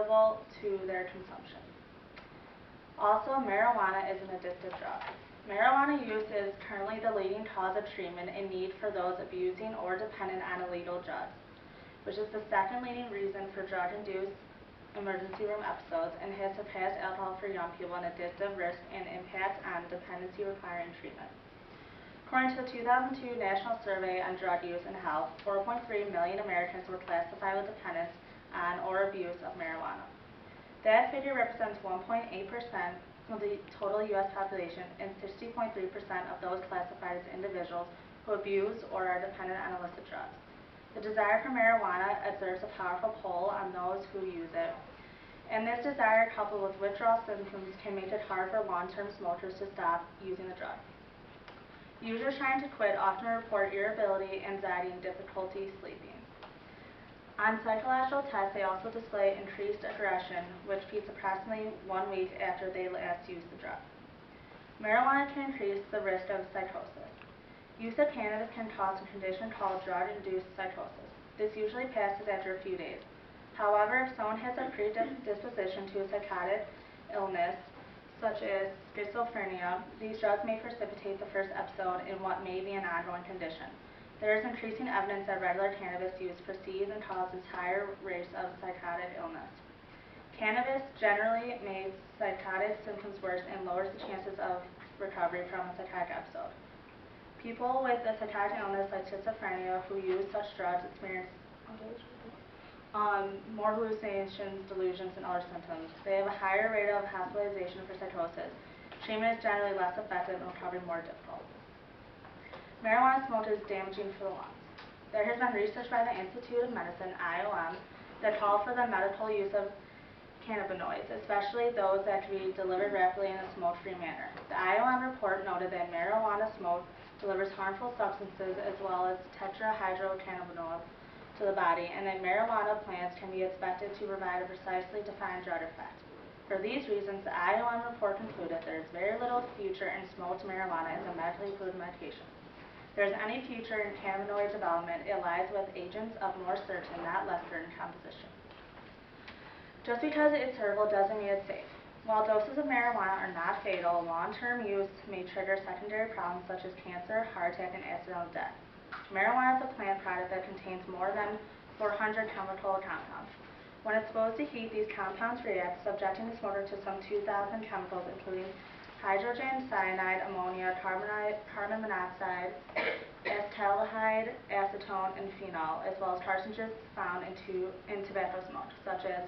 attributable to their consumption. Also, marijuana is an addictive drug. Marijuana use is currently the leading cause of treatment in need for those abusing or dependent on illegal drugs, which is the second leading reason for drug-induced emergency room episodes and has surpassed alcohol for young people in addictive risk and impact on dependency requiring treatment. According to the 2002 National Survey on Drug Use and Health, 4.3 million Americans were classified with dependence on or abuse of marijuana. That figure represents 1.8% of the total U.S. population and 60.3% of those classified as individuals who abuse or are dependent on illicit drugs. The desire for marijuana exerts a powerful pull on those who use it, and this desire, coupled with withdrawal symptoms, can make it hard for long-term smokers to stop using the drug. Users trying to quit often report irritability, anxiety, and difficulty sleeping. On psychological tests, they also display increased aggression, which peaks approximately 1 week after they last used the drug. Marijuana can increase the risk of psychosis. Use of cannabis can cause a condition called drug-induced psychosis. This usually passes after a few days. However, if someone has a predisposition to a psychotic illness, such as schizophrenia, these drugs may precipitate the first episode in what may be an ongoing condition. There is increasing evidence that regular cannabis use precedes and causes higher rates of psychotic illness. Cannabis generally makes psychotic symptoms worse and lowers the chances of recovery from a psychotic episode. People with a psychotic illness like schizophrenia who use such drugs experience more hallucinations, delusions, and other symptoms. They have a higher rate of hospitalization for psychosis. Treatment is generally less effective and recovery more difficult. Marijuana smoke is damaging for the lungs. There has been research by the Institute of Medicine, IOM, that call for the medical use of cannabinoids, especially those that can be delivered rapidly in a smoke-free manner. The IOM report noted that marijuana smoke delivers harmful substances as well as tetrahydrocannabinol to the body, and that marijuana plants can be expected to provide a precisely defined drug effect. For these reasons, the IOM report concluded there is very little future in smoked marijuana as a medically approved medication. If there is any future in cannabinoid development, it lies with agents of more certain, not less certain composition. Just because it's herbal doesn't mean it's safe. While doses of marijuana are not fatal, long-term use may trigger secondary problems such as cancer, heart attack, and accidental death. Marijuana is a plant product that contains more than 400 chemical compounds. When exposed to heat, these compounds react, subjecting the smoker to some 2,000 chemicals, including hydrogen, cyanide, ammonia, carbon monoxide, acetaldehyde, acetone, and phenol, as well as carcinogens found in tobacco smoke, such as